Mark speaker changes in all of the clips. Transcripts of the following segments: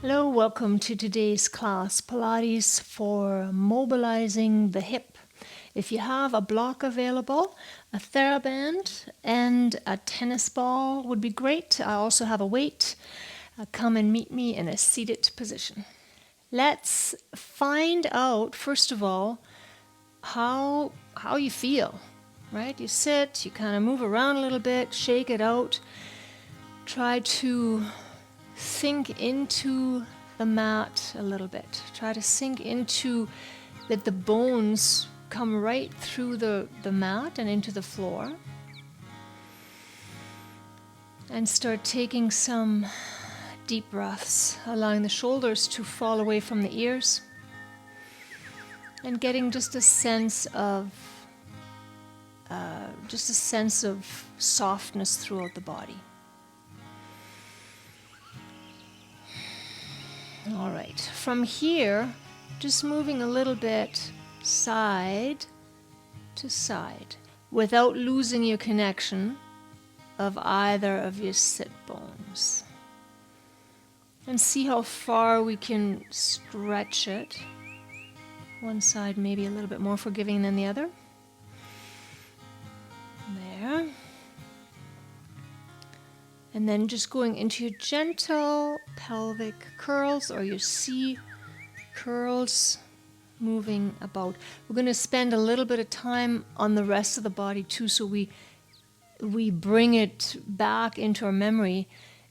Speaker 1: Hello, welcome to today's class, Pilates for mobilizing the hip. If you have a block available, a TheraBand and a tennis ball would be great. I also have a weight. Come and meet me in a seated position. Let's find out, first of all, how you feel, right? You sit, you kind of move around a little bit, shake it out. Try to sink into the mat a little bit. Try to sink into that the bones come right through the mat and into the floor. And start taking some deep breaths, allowing the shoulders to fall away from the ears. And getting just a sense of softness throughout the body. All right, from here, just moving a little bit side to side without losing your connection of either of your sit bones. And see how far we can stretch it. One side maybe a little bit more forgiving than the other. There. And then just going into your gentle pelvic curls or your C curls, moving about. We're going to spend a little bit of time on the rest of the body too, so we bring it back into our memory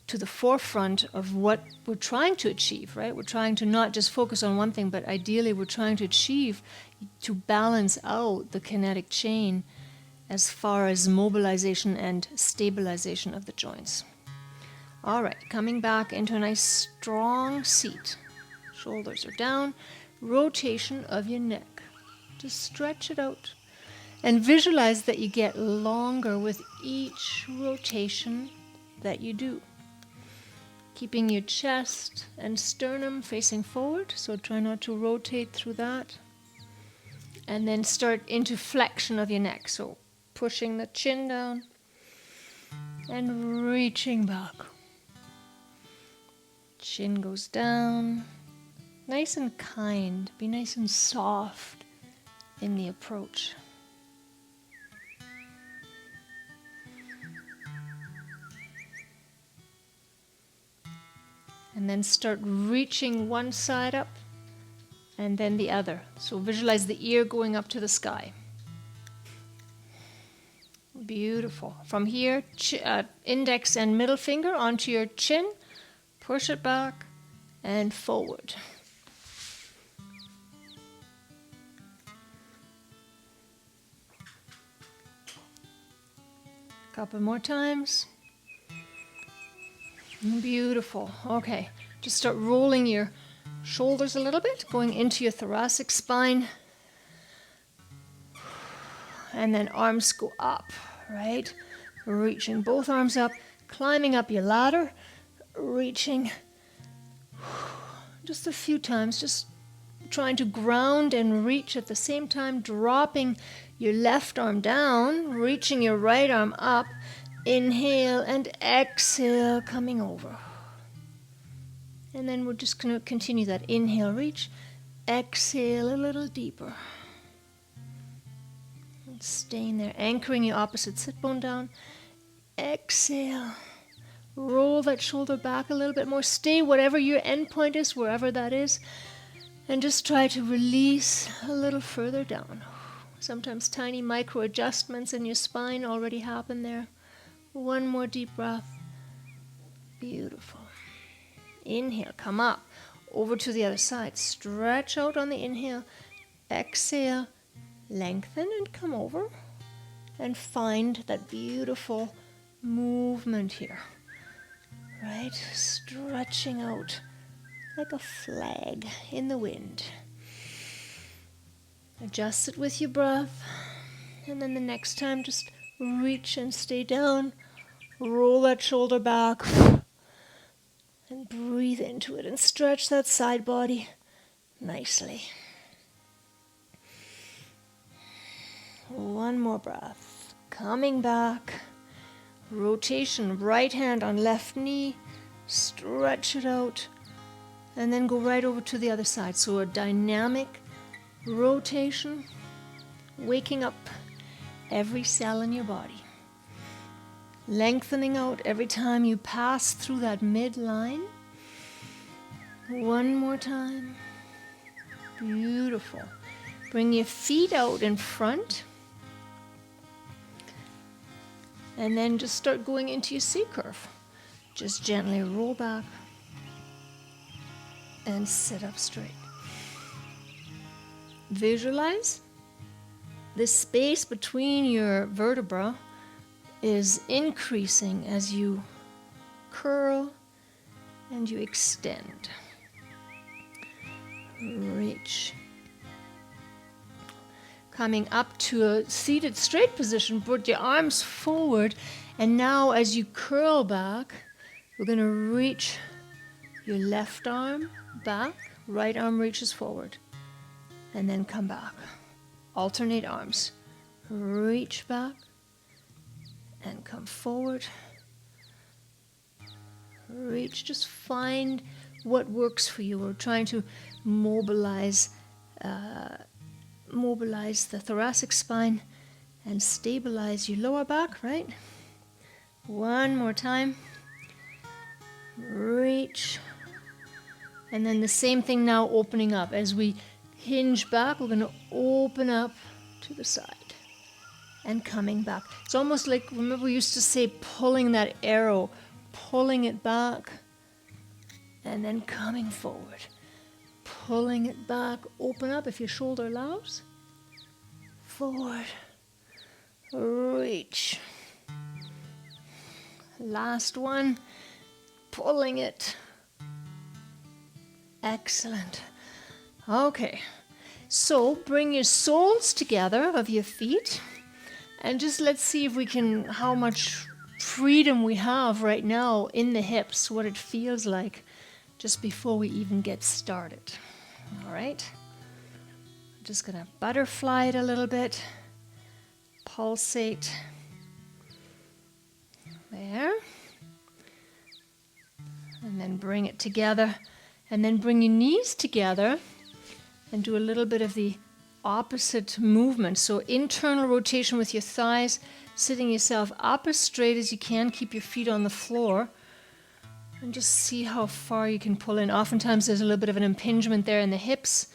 Speaker 1: to the forefront of what we're trying to achieve, right? We're trying to not just focus on one thing, but ideally we're trying to achieve to balance out the kinetic chain as far as mobilization and stabilization of the joints. All right, coming back into a nice strong seat. Shoulders are down. Rotation of your neck. Just stretch it out. And visualize that you get longer with each rotation that you do. Keeping your chest and sternum facing forward, so try not to rotate through that. And then start into flexion of your neck, so pushing the chin down and reaching back. Chin goes down. Nice and kind. Be nice and soft in the approach. And then start reaching one side up and then the other. So visualize the ear going up to the sky. Beautiful. From here, index and middle finger onto your chin. Push it back and forward. Couple more times. Beautiful. Okay, just start rolling your shoulders a little bit, going into your thoracic spine. And then arms go up, right? Reaching both arms up, climbing up your ladder, reaching just a few times, just trying to ground and reach at the same time, dropping your left arm down, reaching your right arm up. Inhale and exhale, coming over. And then we're just going to continue that. Inhale, reach. Exhale a little deeper. And staying there, anchoring your opposite sit bone down. Exhale. Roll that shoulder back a little bit more. Stay whatever your end point is, wherever that is. And just try to release a little further down. Sometimes tiny micro adjustments in your spine already happen there. One more deep breath. Beautiful. Inhale, come up. Over to the other side. Stretch out on the inhale. Exhale. Lengthen and come over. And find that beautiful movement here. Right? Stretching out like a flag in the wind. Adjust it with your breath. And then the next time, just reach and stay down. Roll that shoulder back. And breathe into it and stretch that side body nicely. One more breath. Coming back. Rotation, right hand on left knee. Stretch it out. and then go right over to the other side. So a dynamic rotation, waking up every cell in your body. Lengthening out every time you pass through that midline. One more time. Beautiful. Bring your feet out in front. And then just start going into your C curve. Just gently roll back and sit up straight. Visualize the space between your vertebra is increasing as you curl and you extend. Reach. Coming up to a seated straight position, put your arms forward, and now as you curl back, we're going to reach your left arm back, right arm reaches forward, and then come back. Alternate arms. Reach back and come forward. Reach. Just find what works for you. We're trying to mobilize the thoracic spine and stabilize your lower back, right? One more time. Reach. And then the same thing now, opening up. As we hinge back, we're going to open up to the side and coming back. It's almost like, remember we used to say pulling that arrow, pulling it back and then coming forward. Pulling it back, open up if your shoulder allows. Forward. Reach. Last one. Pulling it. Excellent. Okay. So bring your soles together of your feet and just let's see if we can, how much freedom we have right now in the hips, what it feels like just before we even get started. All right. I'm just going to butterfly it a little bit. Pulsate. There. And then bring it together. And then bring your knees together and do a little bit of the opposite movement. So internal rotation with your thighs, sitting yourself up as straight as you can. Keep your feet on the floor. And just see how far you can pull in. Oftentimes there's a little bit of an impingement there in the hips.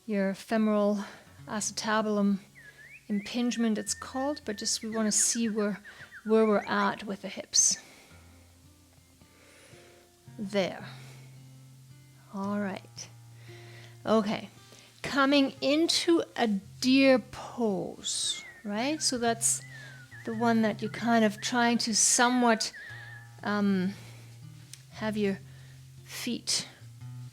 Speaker 1: Your femoral acetabulum impingement it's called, but just we want to see where we're at with the hips. There. All right. Okay. Coming into a deer pose, right? So that's the one that you're kind of trying to somewhat have your feet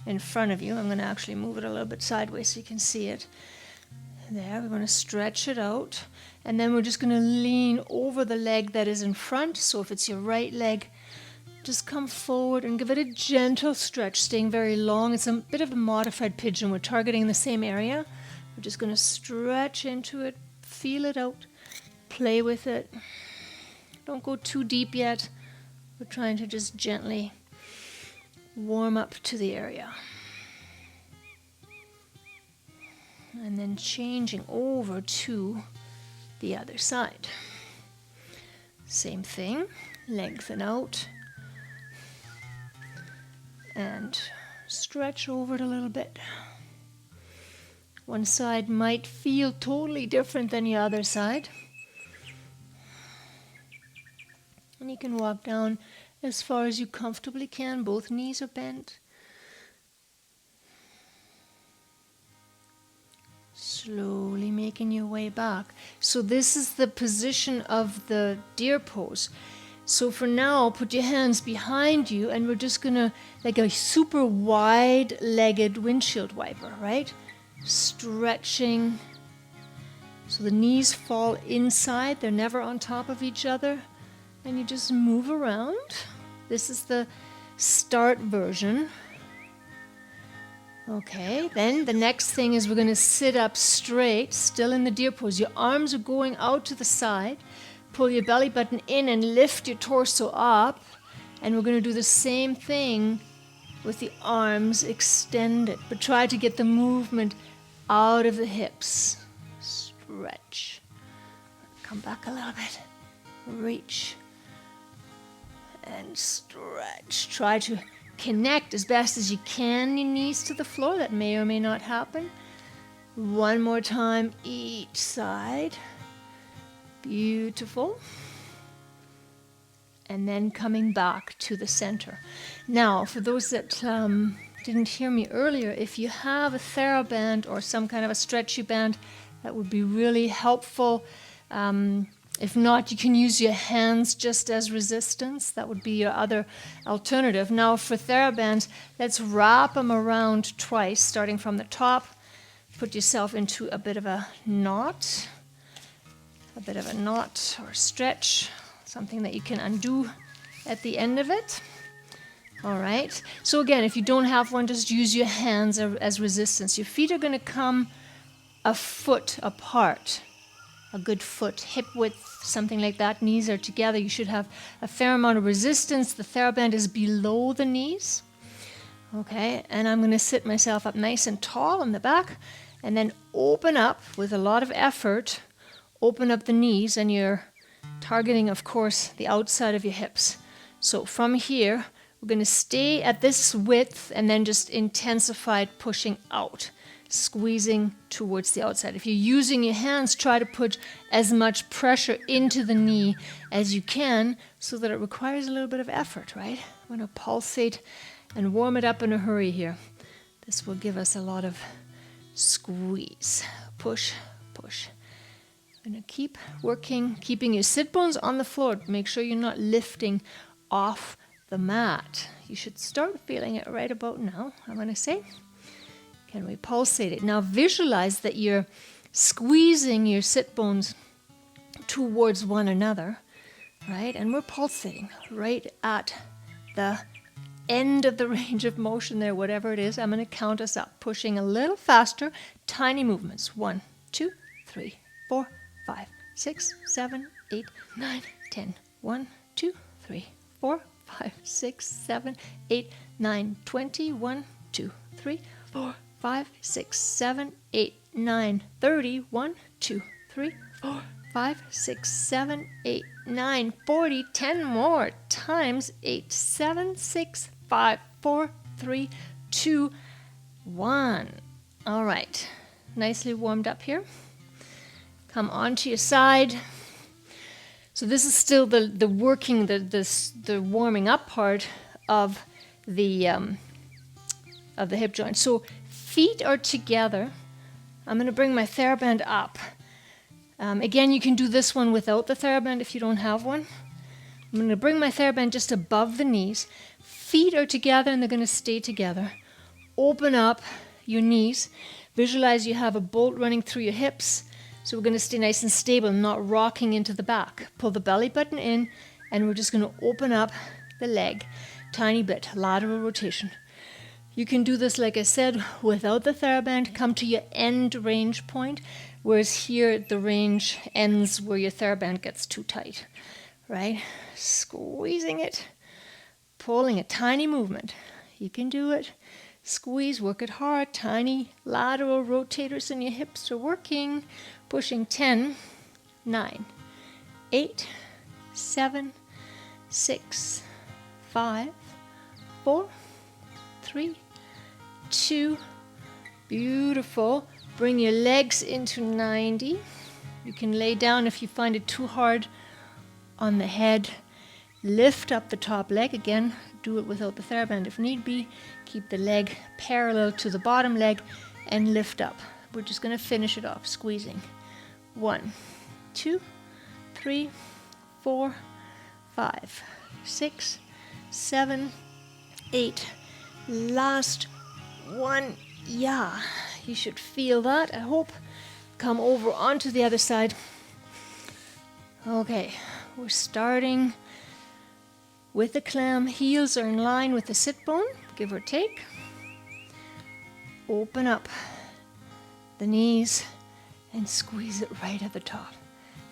Speaker 1: in front of you. I'm going to actually move it a little bit sideways so you can see it. There, we're going to stretch it out. And then we're just going to lean over the leg that is in front. So if it's your right leg, just come forward and give it a gentle stretch, staying very long. It's a bit of a modified pigeon. We're targeting the same area. We're just going to stretch into it, feel it out, play with it. Don't go too deep yet. We're trying to just gently warm up to the area. And then changing over to the other side. Same thing, lengthen out and stretch over it a little bit. One side might feel totally different than the other side. And you can walk down as far as you comfortably can. Both knees are bent. Slowly making your way back. So this is the position of the deer pose. So for now, put your hands behind you and we're just gonna, like a super wide-legged windshield wiper, right? Stretching. So the knees fall inside, they're never on top of each other. And you just move around. This is the start version. Okay, then the next thing is we're going to sit up straight, still in the deer pose. Your arms are going out to the side. Pull your belly button in and lift your torso up. And we're going to do the same thing with the arms extended, but try to get the movement out of the hips. Stretch. Come back a little bit. Reach. And stretch. Try to connect as best as you can your knees to the floor. That may or may not happen. One more time each side. Beautiful. And then coming back to the center. Now, for those that didn't hear me earlier, if you have a TheraBand or some kind of a stretchy band, that would be really helpful. If not, you can use your hands just as resistance. That would be your other alternative. Now, for TheraBands, let's wrap them around twice, starting from the top. Put yourself into a bit of a knot or stretch, something that you can undo at the end of it. All right. So again, if you don't have one, just use your hands as resistance. Your feet are going to come a foot apart, a good foot, hip width, something like that. Knees are together. You should have a fair amount of resistance. The TheraBand is below the knees. Okay, and I'm going to sit myself up nice and tall in the back and then open up with a lot of effort. Open up the knees, and you're targeting, of course, the outside of your hips. So from here, we're going to stay at this width and then just intensify pushing out, squeezing towards the outside. If you're using your hands, try to put as much pressure into the knee as you can so that it requires a little bit of effort, right? I'm going to pulsate and warm it up in a hurry here. This will give us a lot of squeeze. Push, push. I'm going to keep working, keeping your sit bones on the floor. Make sure you're not lifting off the mat. You should start feeling it right about now, I'm going to say. Can we pulsate it? Now visualize that you're squeezing your sit bones towards one another, right? And we're pulsating right at the end of the range of motion there, whatever it is. I'm going to count us up, pushing a little faster, tiny movements. 1, 2, 3, 4, 5, 6, 7, 8, 9, 10. 1, 2, 3, 4, 5, 6, 7, 8, 9, 20. 1, 2, 3, 4, 5, 6, 7, 8, 9, 30. 1, 2, 3, 4, 5, 6, 7, 8, 9, 40. 10 more times. 8, 7, 6, 5, 4, 3, 2, 1. All right. Nicely warmed up here. Come onto your side. So this is still the working, the warming up part of the hip joint. So feet are together. I'm going to bring my TheraBand up. Again, you can do this one without the TheraBand if you don't have one. I'm going to bring my TheraBand just above the knees. Feet are together and they're going to stay together. Open up your knees. Visualize you have a bolt running through your hips. So we're going to stay nice and stable, not rocking into the back. Pull the belly button in, and we're just going to open up the leg. Tiny bit, lateral rotation. You can do this, like I said, without the TheraBand. Come to your end range point, whereas here the range ends where your TheraBand gets too tight, right? Squeezing it, pulling a tiny movement. You can do it. Squeeze, work it hard. Tiny lateral rotators in your hips are working. Pushing 10, 9, 8, 7, 6, 5, 4, 3, 2. Beautiful. Bring your legs into 90. You can lay down if you find it too hard on the head. Lift up the top leg. Again, do it without the TheraBand if need be. Keep the leg parallel to the bottom leg and lift up. We're just going to finish it off, squeezing. 1, 2, 3, 4, 5, 6, 7, 8. Last one. Yeah, you should feel that, I hope. Come over onto the other side. Okay, we're starting with the clam. Heels are in line with the sit bone, give or take. Open up the knees and squeeze it right at the top.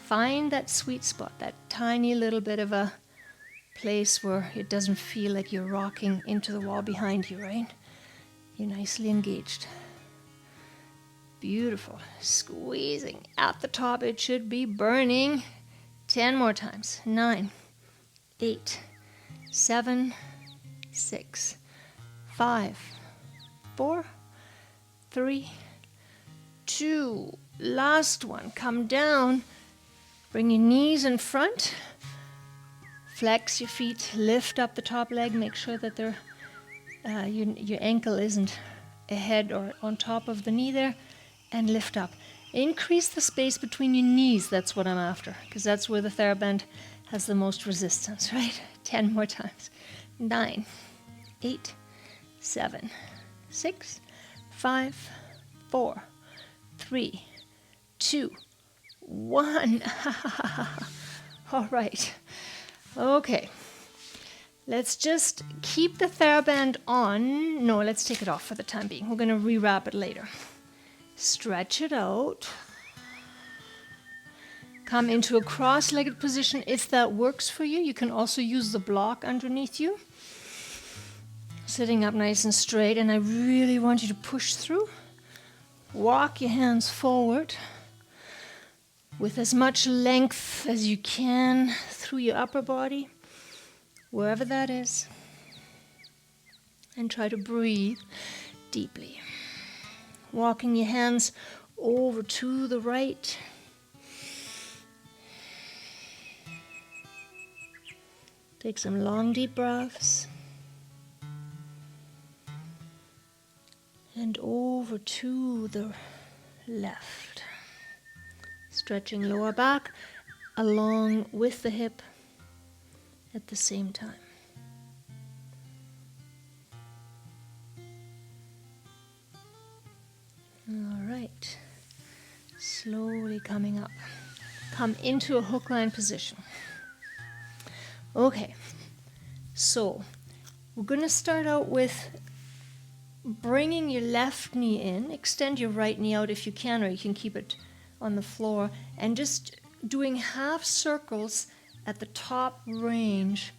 Speaker 1: Find that sweet spot, that tiny little bit of a place where it doesn't feel like you're rocking into the wall behind you, right? You're nicely engaged. Beautiful. Squeezing at the top. It should be burning. 10 more times. 9, 8, 7, 6, 5, 4, 3, 2. Last one. Come down. Bring your knees in front. Flex your feet. Lift up the top leg. Make sure that your ankle isn't ahead or on top of the knee there. And lift up. Increase the space between your knees. That's what I'm after, because that's where the TheraBand has the most resistance, right? 10 more times. 9, 8, 7, 6, 5, 4, 3, 2, 1. All right. Okay. Let's just keep the TheraBand on. No, let's take it off for the time being. We're going to rewrap it later. Stretch it out. Come into a cross-legged position if that works for you. You can also use the block underneath you. Sitting up nice and straight, and I really want you to push through. Walk your hands forward with as much length as you can through your upper body, wherever that is. And try to breathe deeply. Walking your hands over to the right. Take some long, deep breaths. And over to the left. Stretching lower back along with the hip at the same time. All right. Slowly coming up. Come into a hook line position. Okay. So, we're going to start out with bringing your left knee in. Extend your right knee out if you can, or you can keep it on the floor. And just doing half circles at the top range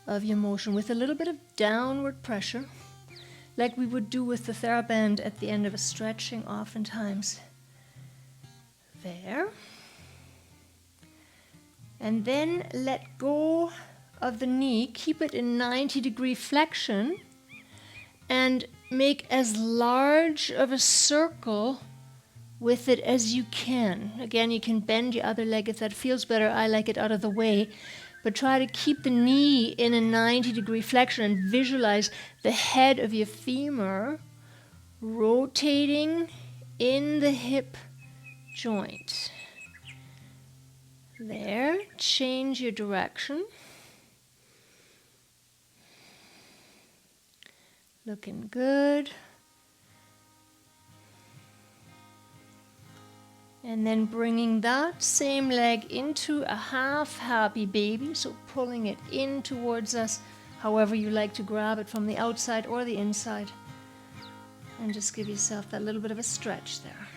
Speaker 1: of your motion with a little bit of downward pressure, like we would do with the TheraBand at the end of a stretching oftentimes. There. And then let go of the knee. Keep it in 90-degree flexion and make as large of a circle with it as you can. Again, you can bend your other leg if that feels better. I like it out of the way. But try to keep the knee in a 90-degree flexion and visualize the head of your femur rotating in the hip joint. There. Change your direction. Looking good. And then bringing that same leg into a half happy baby, so pulling it in towards us, however you like to grab it, from the outside or the inside. And just give yourself that little bit of a stretch there.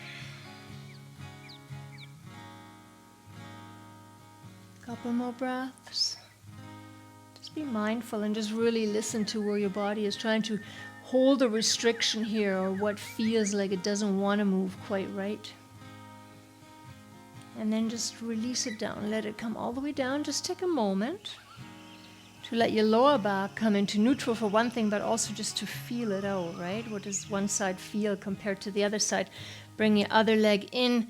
Speaker 1: Couple more breaths. Just be mindful and just really listen to where your body is trying to hold a restriction here, or what feels like it doesn't want to move quite right. And then just release it down. Let it come all the way down. Just take a moment to let your lower back come into neutral for one thing, but also just to feel it out, right? What does one side feel compared to the other side? Bring your other leg in,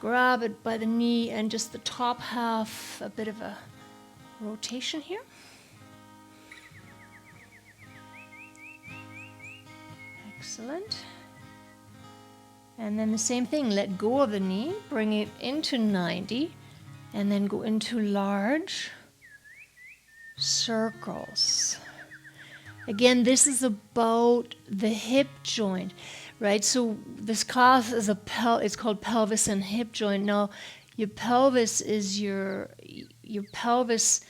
Speaker 1: grab it by the knee, and just the top half, a bit of a rotation here. Excellent. And then the same thing, let go of the knee, bring it into 90, and then go into large circles. Again, this is about the hip joint, right? So this class is it's called pelvis and hip joint. Now, your pelvis is your pelvis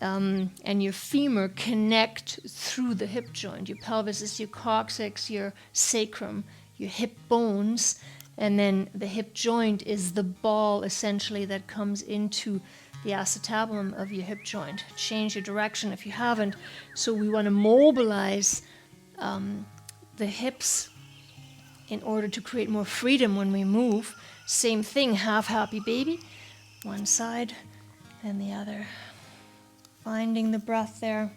Speaker 1: and your femur connect through the hip joint. Your pelvis is your coccyx, your sacrum, your hip bones, and then the hip joint is the ball essentially that comes into the acetabulum of your hip joint. Change your direction if you haven't. So we want to mobilize the hips in order to create more freedom when we move. Same thing, half happy baby. One side and the other. Finding the breath there.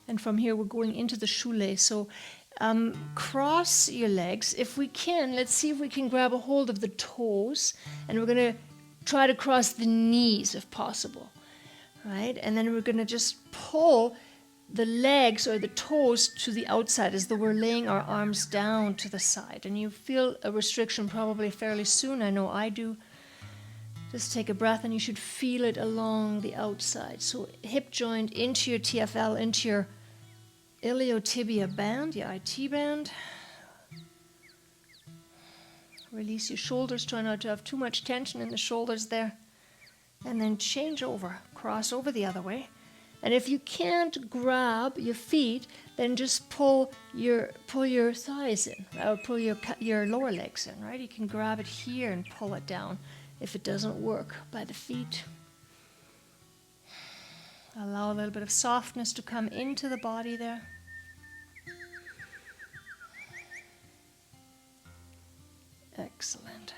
Speaker 1: And from here we're going into the shoelace. So cross your legs. If we can, let's see if we can grab a hold of the toes. And we're going to try to cross the knees if possible. Right? And then we're going to just pull the legs or the toes to the outside as though we're laying our arms down to the side. And you feel a restriction probably fairly soon. I know I do. Just take a breath and you should feel it along the outside. So hip joint into your TFL, into your iliotibial band, your IT band. Release your shoulders. Try not to have too much tension in the shoulders there. And then change over. Cross over the other way. And if you can't grab your feet, then just pull your thighs in, or pull your lower legs in, right? You can grab it here and pull it down if it doesn't work by the feet. Allow a little bit of softness to come into the body there. Excellent.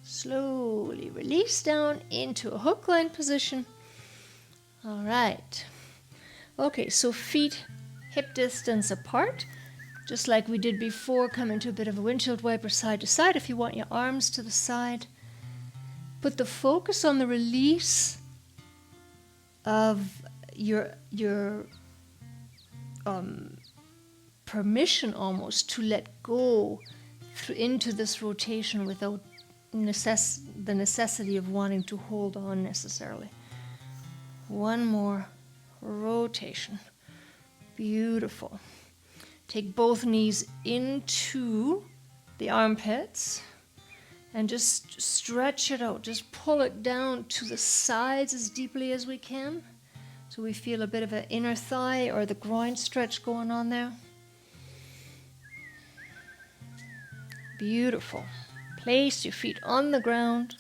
Speaker 1: Slowly release down into a hook line position. All right. Okay, so feet hip distance apart. Just like we did before, come into a bit of a windshield wiper side to side. If you want your arms to the side, put the focus on the release of your permission almost to let go into this rotation without the necessity of wanting to hold on necessarily. One more rotation. Beautiful. Take both knees into the armpits and just stretch it out. Just pull it down to the sides as deeply as we can. So we feel a bit of an inner thigh or the groin stretch going on there. Beautiful. Place your feet on the ground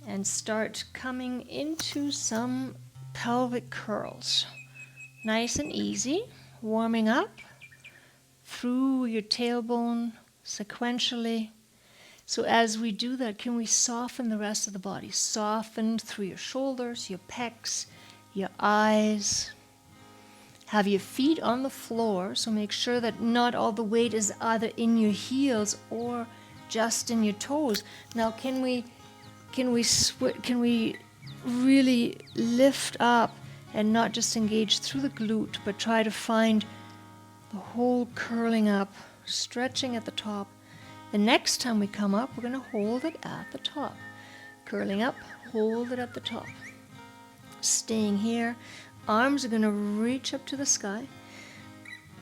Speaker 1: and start coming into some pelvic curls. Nice and easy. Warming up through your tailbone sequentially. So as we do that, can we soften the rest of the body? Soften through your shoulders, your pecs, your eyes. Have your feet on the floor, so make sure that not all the weight is either in your heels or just in your toes. Now can we really lift up and not just engage through the glute, but try to find the whole curling up, stretching at the top. The next time we come up, we're going to hold it at the top. Curling up, hold it at the top. Staying here. Arms are going to reach up to the sky.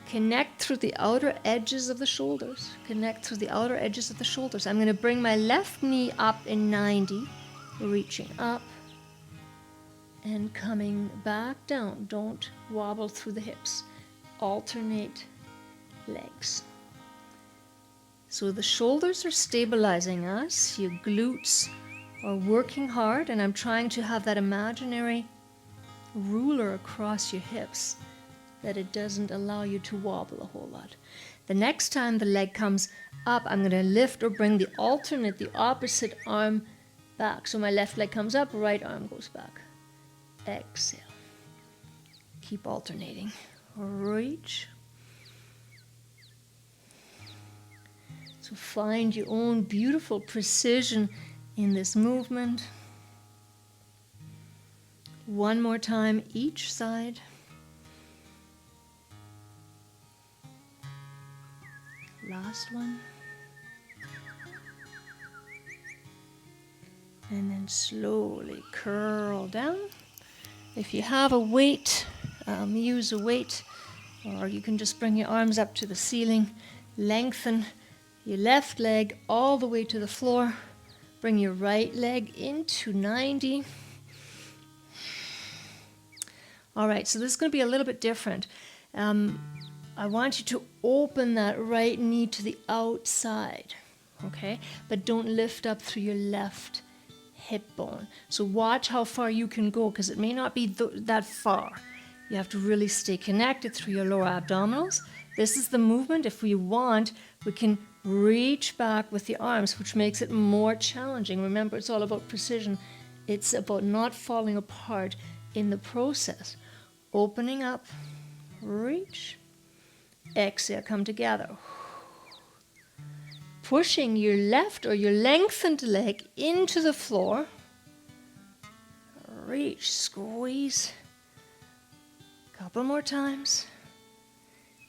Speaker 1: Connect through the outer edges of the shoulders. Connect through the outer edges of the shoulders. I'm going to bring my left knee up in 90, reaching up and coming back down. Don't wobble through the hips. Alternate legs. So the shoulders are stabilizing us. Your glutes are working hard, and I'm trying to have that imaginary ruler across your hips that it doesn't allow you to wobble a whole lot. The next time the leg comes up, I'm going to lift or bring the opposite arm back. So my left leg comes up, right arm goes back. Exhale. Keep alternating. Reach. So find your own beautiful precision in this movement. One more time each side. Last one. And then slowly curl down. If you have a weight, use a weight, or you can just bring your arms up to the ceiling. Lengthen your left leg all the way to the floor. Bring your right leg into 90. All right, so this is going to be a little bit different. I want you to open that right knee to the outside, okay? But don't lift up through your left hip bone. So watch how far you can go, because it may not be that far. You have to really stay connected through your lower abdominals. This is the movement. If we want, we can reach back with the arms, which makes it more challenging. Remember, it's all about precision. It's about not falling apart in the process. Opening up, reach, exhale, come together. Pushing your left or your lengthened leg into the floor. Reach, squeeze. Couple more times.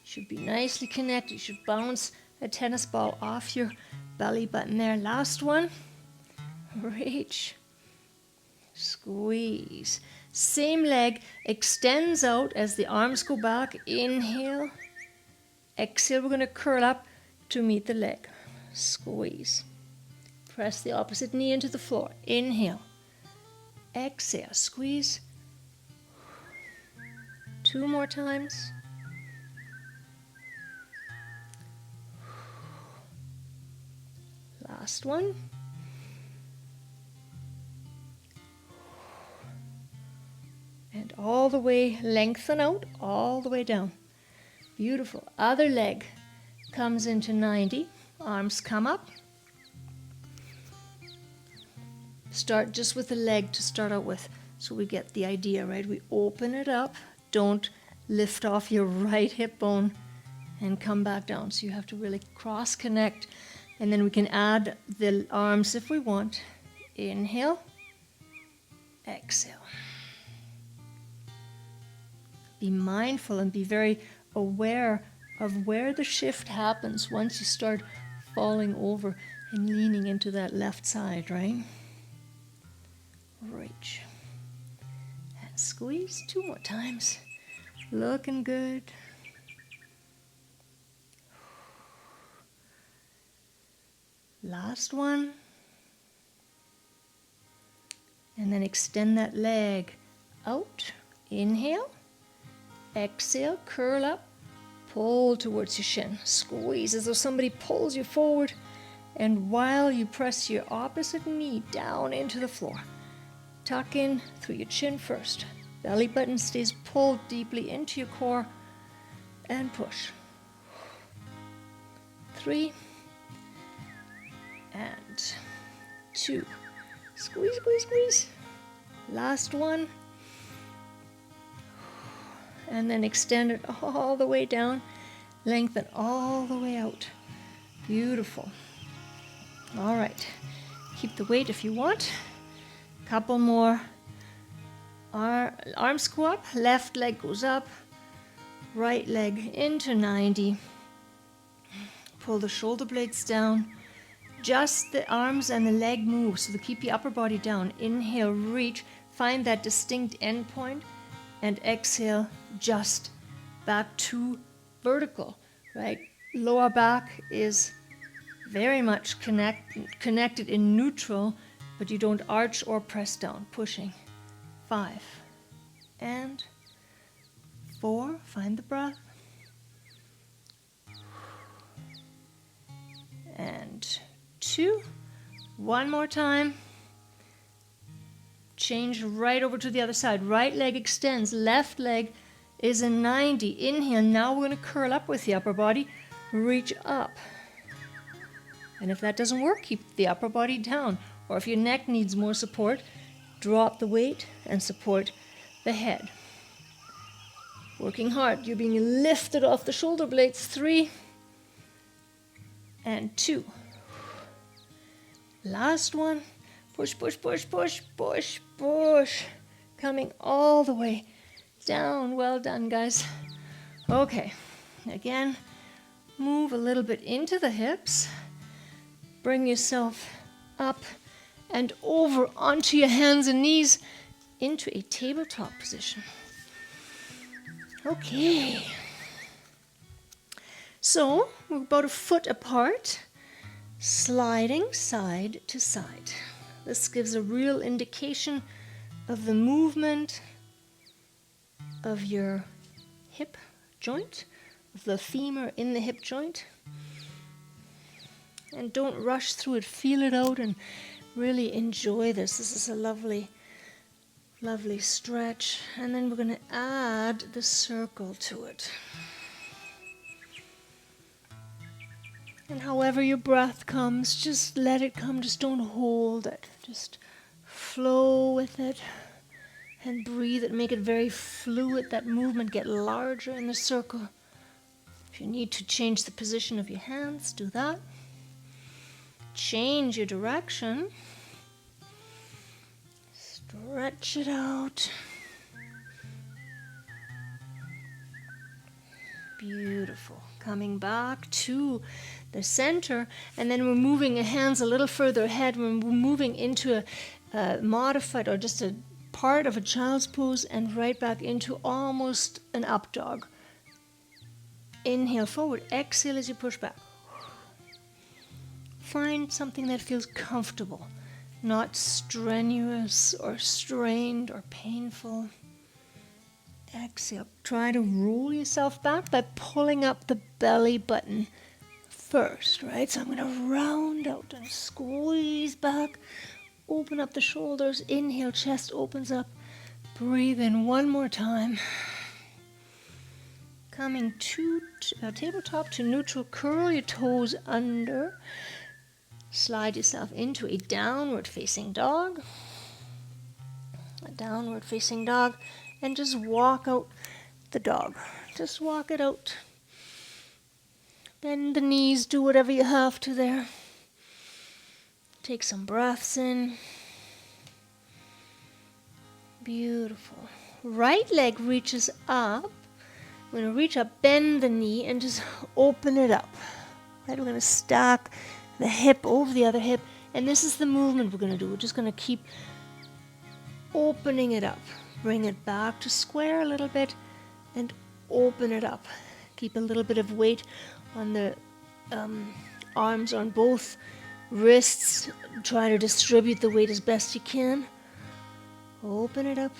Speaker 1: Should be nicely connected. You should bounce a tennis ball off your belly button there. Last one. Reach, squeeze. Same leg extends out as the arms go back. Inhale. Exhale, we're going to curl up to meet the leg. Squeeze. Press the opposite knee into the floor. Inhale. Exhale. Squeeze. 2 more times. Last one. And all the way, lengthen out, all the way down. Beautiful. Other leg comes into 90. Arms come up. Start just with the leg to start out with, so we get the idea, right? We open it up. Don't lift off your right hip bone and come back down. So you have to really cross connect, and then we can add the arms if we want. Inhale, exhale. Be mindful and be very aware of where the shift happens once you start falling over and leaning into that left side, right? Reach. And squeeze 2 more times. Looking good. Last one. And then extend that leg out. Inhale. Exhale, curl up, pull towards your shin. Squeeze as though somebody pulls you forward. And while you press your opposite knee down into the floor, tuck in through your chin first. Belly button stays pulled deeply into your core, and push. 3 and 2. Squeeze, squeeze, squeeze. Last one. And then extend it all the way down. Lengthen all the way out. Beautiful. All right. Keep the weight if you want. Couple more. Arms go up. Left leg goes up. Right leg into 90. Pull the shoulder blades down. Just the arms and the leg move, so to keep your upper body down. Inhale, reach. Find that distinct end point. And exhale, just back to vertical, right? Lower back is very much connected in neutral, but you don't arch or press down. Pushing. 5 and 4. Find the breath. And 2. One more time. Change right over to the other side. Right leg extends. Left leg is a 90. Inhale. Now we're going to curl up with the upper body. Reach up. And if that doesn't work, keep the upper body down. Or if your neck needs more support, drop the weight and support the head. Working hard. You're being lifted off the shoulder blades. 3 and 2. Last one. Push, push, push, push, push, push. Coming all the way down. Well done, guys. Okay. Again, move a little bit into the hips. Bring yourself up and over onto your hands and knees into a tabletop position. Okay. So, we're about a foot apart, sliding side to side. This gives a real indication of the movement of your hip joint, the femur in the hip joint. And don't rush through it. Feel it out and really enjoy this. This is a lovely, lovely stretch. And then we're going to add the circle to it. And however your breath comes, just let it come. Just don't hold it. Just flow with it and breathe it. Make it very fluid. That movement get larger in the circle. If you need to change the position of your hands, do that. Change your direction. Stretch it out. Beautiful. Coming back to the center, and then we're moving the hands a little further ahead. We're moving into a modified or just a part of a child's pose and right back into almost an up dog. Inhale forward, exhale as you push back. Find something that feels comfortable, not strenuous or strained or painful. Exhale. Try to roll yourself back by pulling up the belly button first, right? So I'm going to round out and squeeze back. Open up the shoulders. Inhale, chest opens up. Breathe in one more time. Coming to tabletop to neutral. Curl your toes under. Slide yourself into a downward facing dog. A downward facing dog. And just walk out the dog. Just walk it out. Bend the knees, do whatever you have to there. Take some breaths in. Beautiful. Right leg reaches up. We're going to reach up, bend the knee, and just open it up. Right, we're going to stack the hip over the other hip. And this is the movement we're going to do. We're just going to keep opening it up. Bring it back to square a little bit and open it up. Keep a little bit of weight on the arms on both wrists. Try to distribute the weight as best you can. Open it up.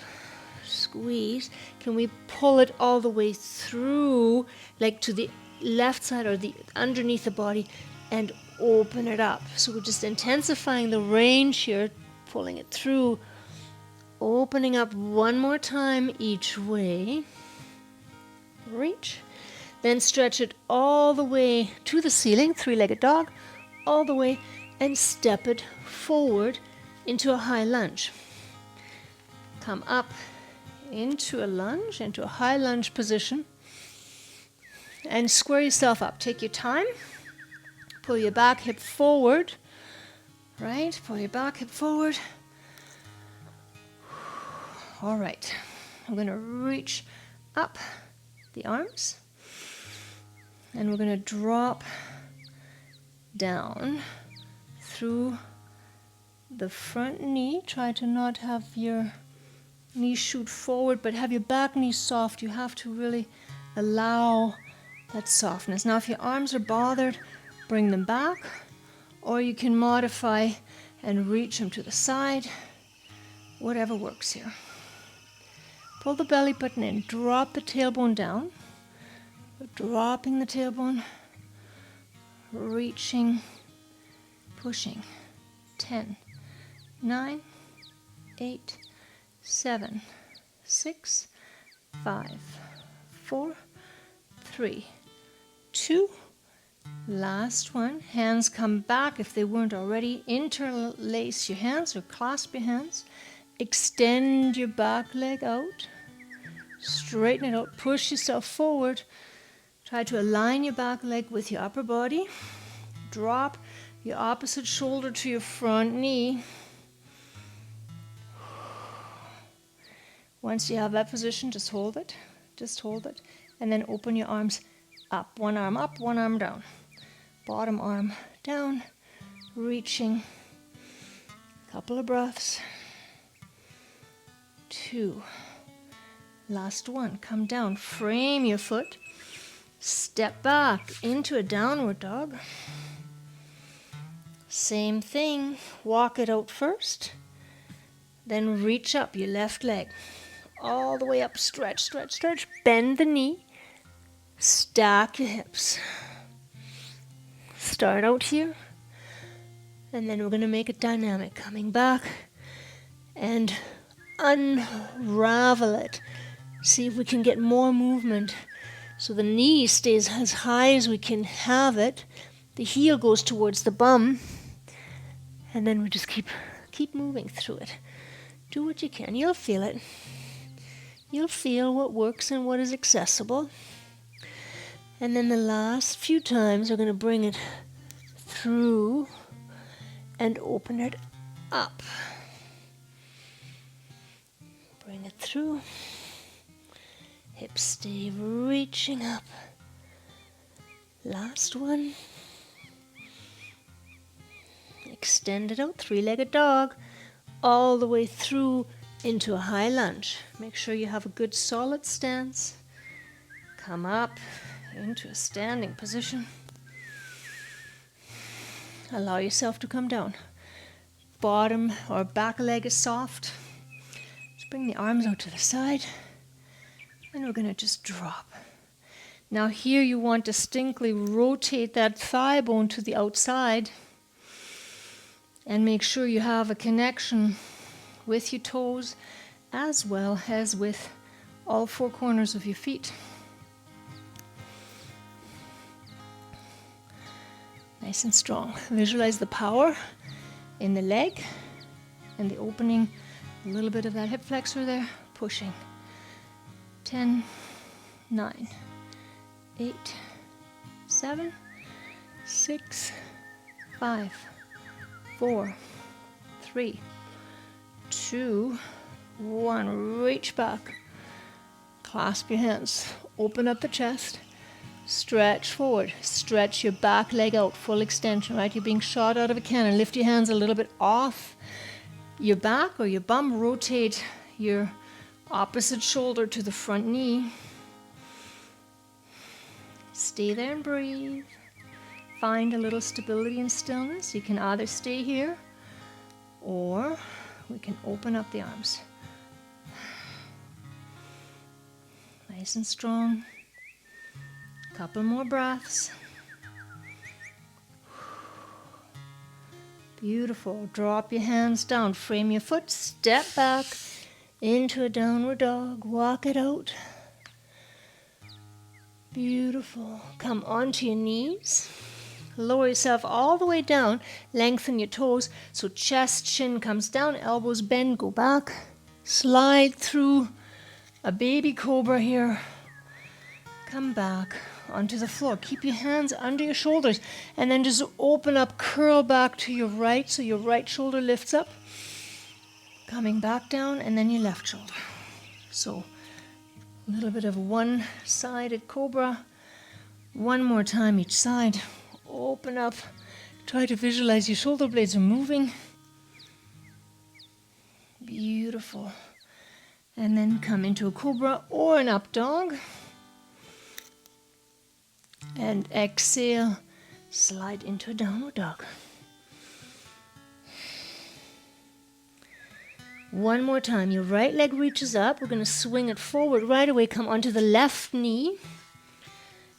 Speaker 1: Squeeze. Can we pull it all the way through, like to the left side or the underneath the body, and open it up? So we're just intensifying the range here, pulling it through. Opening up one more time each way. Reach. Then stretch it all the way to the ceiling, three-legged dog, all the way, and step it forward into a high lunge. Come up into a lunge, into a high lunge position, and square yourself up. Take your time. Pull your back hip forward. Right? Pull your back hip forward. All right, I'm going to reach up the arms, and we're going to drop down through the front knee. Try to not have your knee shoot forward, but have your back knee soft. You have to really allow that softness. Now, if your arms are bothered, bring them back, or you can modify and reach them to the side, whatever works here. Pull the belly button in, drop the tailbone down. Dropping the tailbone, reaching, pushing. 10, 9, 8, 7, 6, 5, 4, 3, 2. Last one. Hands come back if they weren't already. Interlace your hands or clasp your hands. Extend your back leg out. Straighten it out. Push yourself forward. Try to align your back leg with your upper body. Drop your opposite shoulder to your front knee. Once you have that position, just hold it. Just hold it. And then open your arms up. One arm up, one arm down. Bottom arm down. Reaching. Couple of breaths. 2. Last one. Come down. Frame your foot. Step back into a downward dog. Same thing. Walk it out first. Then reach up your left leg. All the way up. Stretch, stretch, stretch. Bend the knee. Stack your hips. Start out here, and then we're going to make it dynamic. Coming back and unravel it. See if we can get more movement. So the knee stays as high as we can have it. The heel goes towards the bum. And then we just keep moving through it. Do what you can. You'll feel it. You'll feel what works and what is accessible. And then the last few times we're going to bring it through and open it up. Bring it through. Hips stay reaching up. Last one. Extend it out, three-legged dog, all the way through into a high lunge. Make sure you have a good solid stance. Come up into a standing position. Allow yourself to come down. Bottom or back leg is soft. Just bring the arms out to the side. And we're going to just drop. Now here you want to distinctly rotate that thigh bone to the outside. And make sure you have a connection with your toes as well as with all four corners of your feet. Nice and strong. Visualize the power in the leg and the opening, a little bit of that hip flexor there, pushing. 10, 9, 8, 7, 6, 5, 4, 3, 2, 1. Reach back. Clasp your hands. Open up the chest. Stretch forward. Stretch your back leg out. Full extension, right? You're being shot out of a cannon. Lift your hands a little bit off your back or your bum. Rotate your opposite shoulder to the front knee. Stay there and breathe. Find a little stability and stillness. You can either stay here or we can open up the arms. Nice and strong. Couple more breaths. Beautiful. Drop your hands down. Frame your foot. Step back into a downward dog. Walk it out. Beautiful. Come onto your knees. Lower yourself all the way down. Lengthen your toes. So chest, chin comes down. Elbows bend. Go back. Slide through a baby cobra here. Come back onto the floor. Keep your hands under your shoulders. And then just open up. Curl back to your right. So your right shoulder lifts up. Coming back down. And then your left shoulder. So a little bit of one-sided cobra. One more time each side. Open up. Try to visualize your shoulder blades are moving. Beautiful. And then come into a cobra or an up dog. And exhale. Slide into a downward dog. One more time. Your right leg reaches up. We're going to swing it forward right away. Come onto the left knee.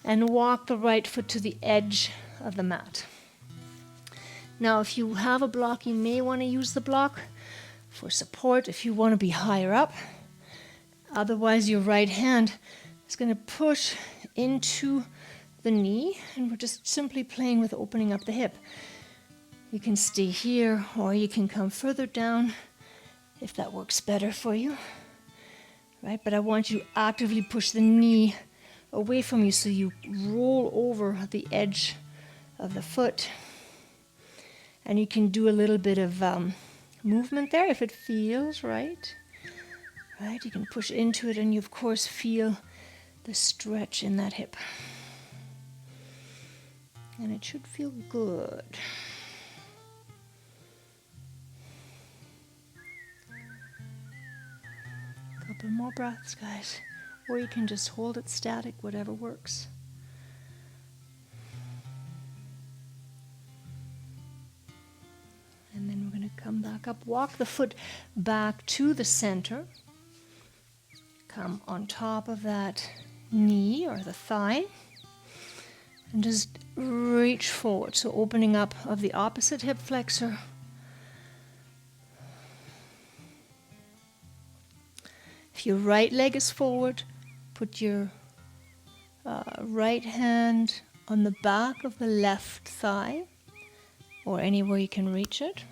Speaker 1: And walk the right foot to the edge of the mat. Now, if you have a block, you may want to use the block for support if you want to be higher up. Otherwise, your right hand is going to push into the knee, and we're just simply playing with opening up the hip. You can stay here, or you can come further down if that works better for you. Right? But I want you to actively push the knee away from you so you roll over the edge of the foot. And you can do a little bit of movement there if it feels right. Right? You can push into it and you of course feel the stretch in that hip. And it should feel good. Couple more breaths, guys. Or you can just hold it static, whatever works. And then we're going to come back up. Walk the foot back to the center. Come on top of that knee or the thigh. And just reach forward. So opening up of the opposite hip flexor. If your right leg is forward, put your right hand on the back of the left thigh or anywhere you can reach it.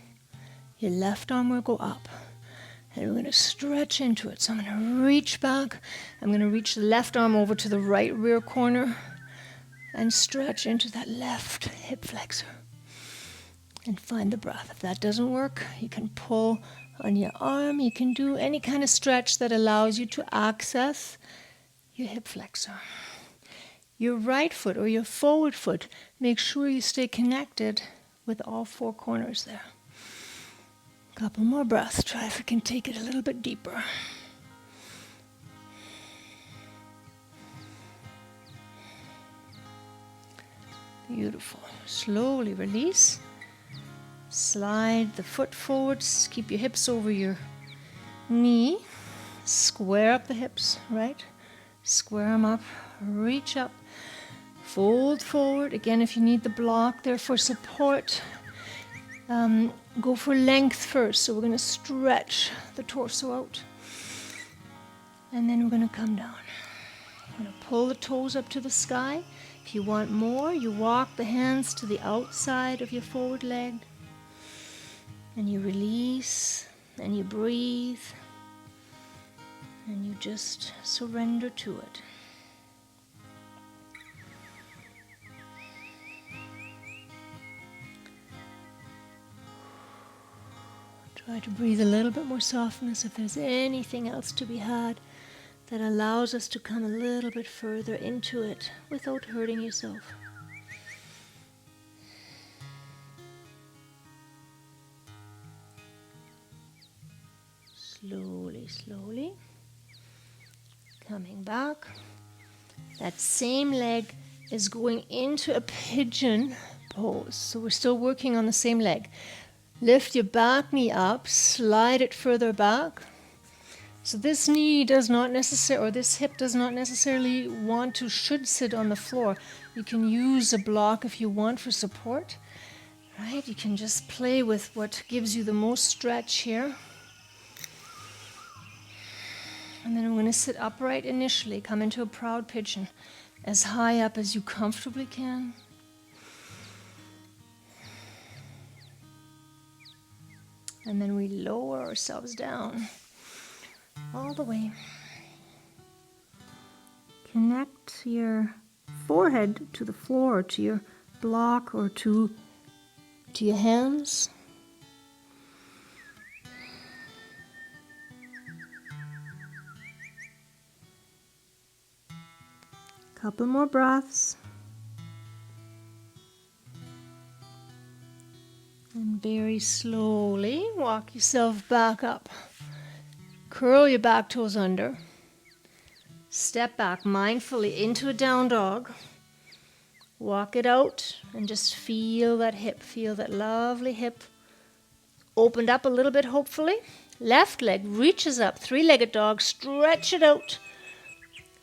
Speaker 1: Your left arm will go up. And we're going to stretch into it. So I'm going to reach back. I'm going to reach the left arm over to the right rear corner and stretch into that left hip flexor. And find the breath. If that doesn't work, you can pull on your arm. You can do any kind of stretch that allows you to access your hip flexor. Your right foot or your forward foot, make sure you stay connected with all four corners there. Couple more breaths. Try if we can take it a little bit deeper. Beautiful. Slowly release. Slide the foot forwards. Keep your hips over your knee. Square up the hips, right? Square them up. Reach up. Fold forward. Again, if you need the block there for support, go for length first. So we're going to stretch the torso out. And then we're going to come down. We're going to pull the toes up to the sky. If you want more, you walk the hands to the outside of your forward leg. And you release, and you breathe, and you just surrender to it. Try to breathe a little bit more softness if there's anything else to be had that allows us to come a little bit further into it without hurting yourself. Slowly, slowly, coming back. That same leg is going into a pigeon pose. So we're still working on the same leg. Lift your back knee up, slide it further back. So this knee does not necessarily, or this hip does not necessarily should sit on the floor. You can use a block if you want for support, right? You can just play with what gives you the most stretch here. And then I'm going to sit upright initially, come into a proud pigeon, as high up as you comfortably can. And then we lower ourselves down all the way. Connect your forehead to the floor, to your block, or to your hands. Couple more breaths. And very slowly walk yourself back up. Curl your back toes under. Step back mindfully into a down dog. Walk it out and just feel that hip. Feel that lovely hip. Opened up a little bit, hopefully. Left leg reaches up. Three-legged dog. Stretch it out.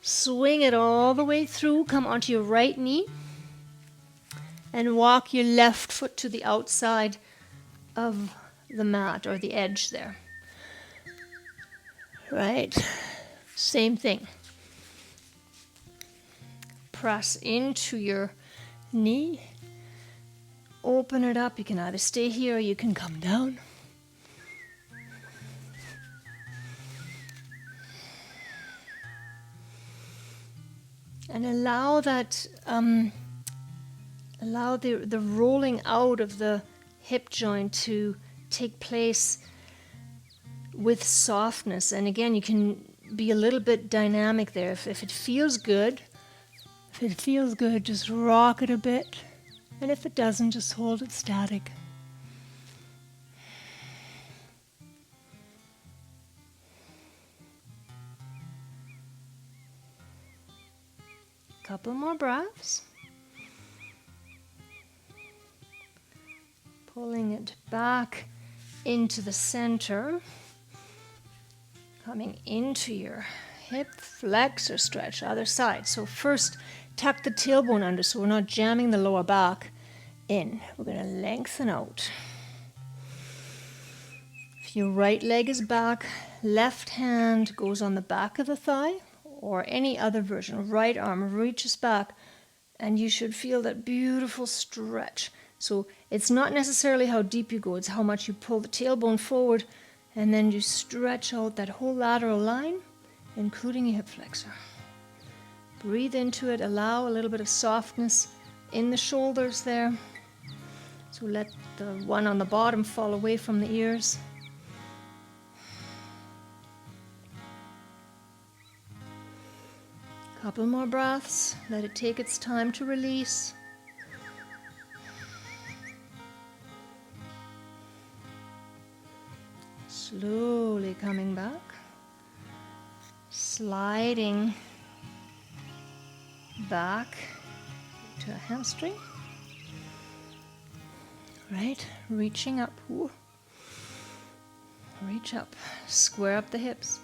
Speaker 1: Swing it all the way through. Come onto your right knee. And walk your left foot to the outside of the mat or the edge there. Right? Same thing. Press into your knee. Open it up. You can either stay here or you can come down. And allow that, allow the rolling out of the hip joint to take place with softness. And again, you can be a little bit dynamic there. If it feels good, just rock it a bit. And if it doesn't, just hold it static. Couple more breaths. Pulling it back into the center. Coming into your hip flexor stretch, other side. So first, tuck the tailbone under so we're not jamming the lower back in. We're going to lengthen out. If your right leg is back, left hand goes on the back of the thigh, or any other version. Right arm reaches back, and you should feel that beautiful stretch. So it's not necessarily how deep you go, it's how much you pull the tailbone forward, and then you stretch out that whole lateral line, including your hip flexor. Breathe into it, allow a little bit of softness in the shoulders there. So let the one on the bottom fall away from the ears. Couple more breaths, let it take its time to release. Slowly coming back, sliding back to a hamstring. Right, reaching up. Ooh. Reach up, square up the hips.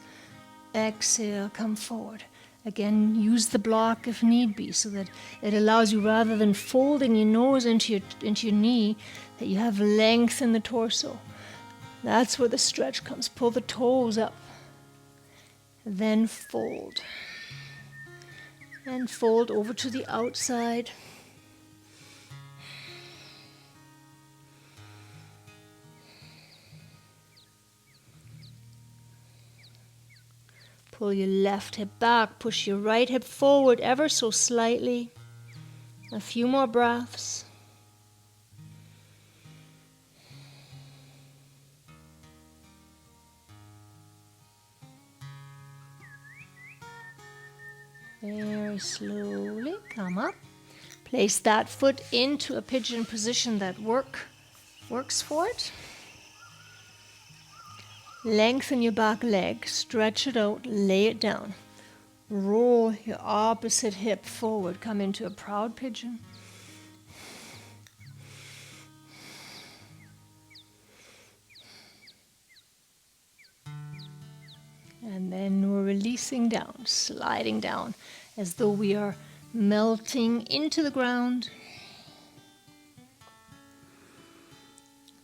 Speaker 1: Exhale, come forward. Again, use the block if need be so that it allows you, rather than folding your nose into your knee, that you have length in the torso. That's where the stretch comes. Pull the toes up. Then fold. And fold over to the outside. Pull your left hip back. Push your right hip forward ever so slightly. A few more breaths. Very slowly come up. Place that foot into a pigeon position that works for it. Lengthen your back leg, stretch it out, lay it down. Roll your opposite hip forward, come into a proud pigeon. And then we're releasing down, sliding down, as though we are melting into the ground.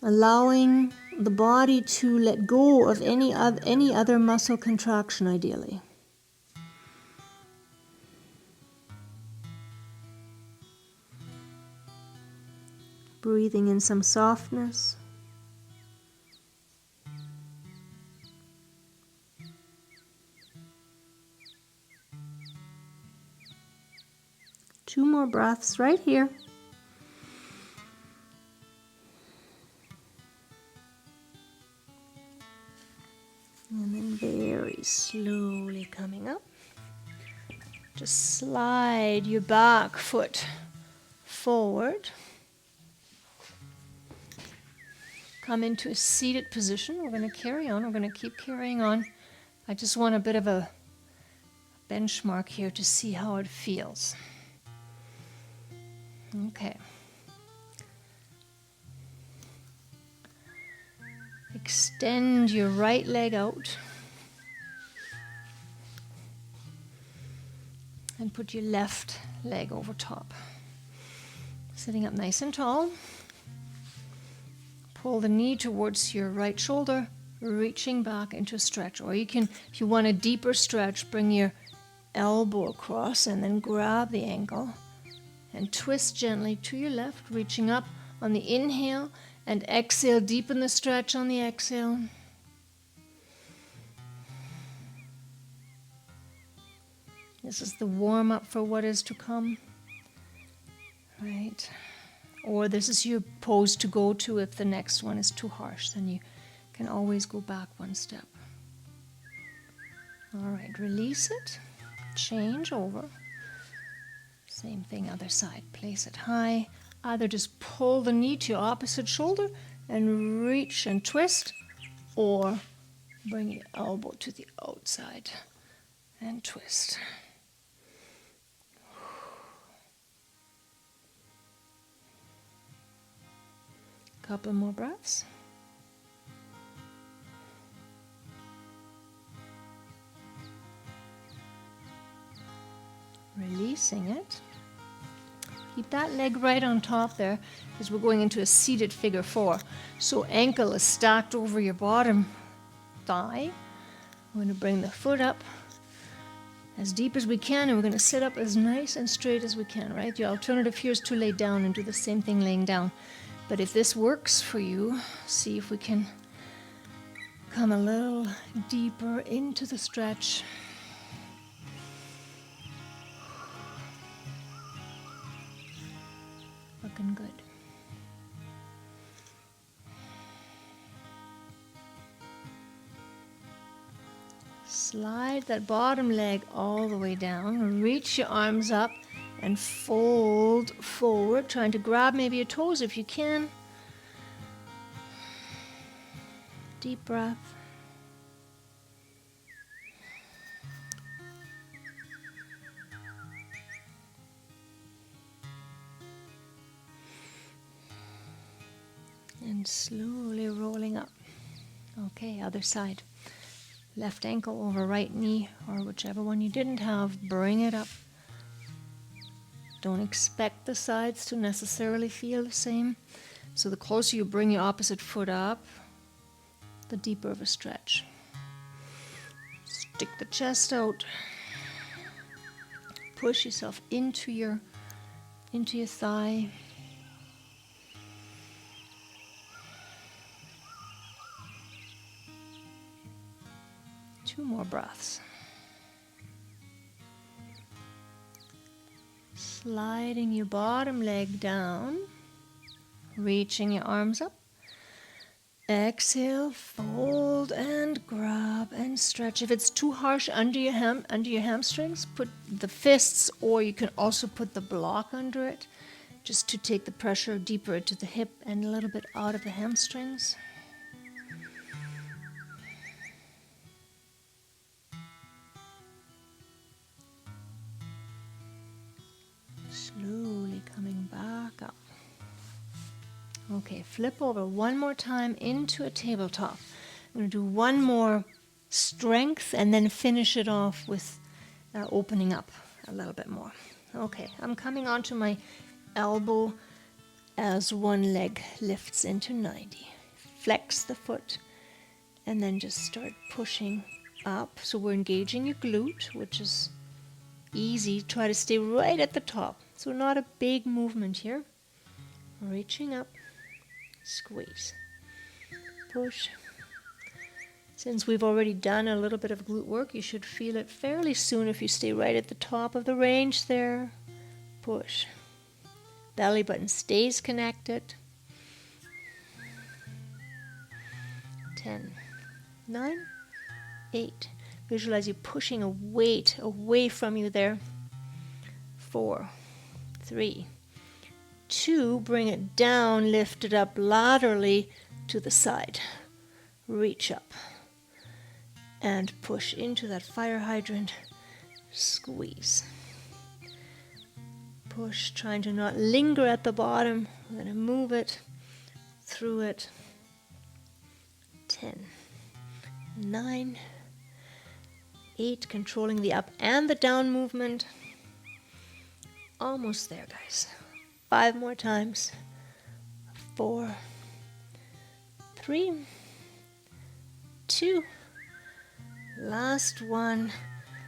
Speaker 1: Allowing the body to let go of any other muscle contraction, ideally. Breathing in some softness. Two more breaths right here. And then very slowly coming up. Just slide your back foot forward. Come into a seated position. We're going to carry on. We're going to keep carrying on. I just want a bit of a benchmark here to see how it feels. Okay. Extend your right leg out and put your left leg over top. Sitting up nice and tall. Pull the knee towards your right shoulder, reaching back into a stretch. Or you can, if you want a deeper stretch, bring your elbow across and then grab the ankle and twist gently to your left, reaching up on the inhale. And exhale, deepen the stretch on the exhale. This is the warm-up for what is to come. Right? Or this is your pose to go to if the next one is too harsh. Then you can always go back one step. All right, release it. Change over. Same thing, other side. Place it high. Either just pull the knee to your opposite shoulder and reach and twist, or bring your elbow to the outside and twist. Couple more breaths. releasing it. Keep that leg right on top there because we're going into a seated figure 4. So ankle is stacked over your bottom thigh. We're going to bring the foot up as deep as we can, and we're going to sit up as nice and straight as we can, right? The alternative here is to lay down and do the same thing laying down. But if this works for you, see if we can come a little deeper into the stretch. Looking good. Slide that bottom leg all the way down. Reach your arms up and fold forward, trying to grab maybe your toes if you can. Deep breath. And slowly rolling up. Okay, other side. Left ankle over right knee, or whichever one you didn't have, bring it up. Don't expect the sides to necessarily feel the same. So the closer you bring your opposite foot up, the deeper of a stretch. Stick the chest out. Push yourself into your thigh. Two more breaths. Sliding your bottom leg down, reaching your arms up. Exhale, fold and grab and stretch. If it's too harsh under your hamstrings, put the fists, or you can also put the block under it, just to take the pressure deeper into the hip and a little bit out of the hamstrings. Slowly coming back up. Okay, flip over one more time into a tabletop. I'm going to do one more strength and then finish it off with opening up a little bit more. Okay, I'm coming onto my elbow as one leg lifts into 90. Flex the foot and then just start pushing up. So we're engaging your glute, which is easy. Try to stay right at the top. So not a big movement here. Reaching up, squeeze, push. Since we've already done a little bit of glute work, you should feel it fairly soon if you stay right at the top of the range there. Push. Belly button stays connected. 10, 9, 8. Visualize you pushing a weight away from you there. 4, 3, 2, bring it down, lift it up laterally to the side. Reach up and push into that fire hydrant. Squeeze. Push, trying to not linger at the bottom. We're going to move it through it. 10, 9, 8, controlling the up and the down movement. Almost there, guys. 5 more times. 4, 3, 2. Last one.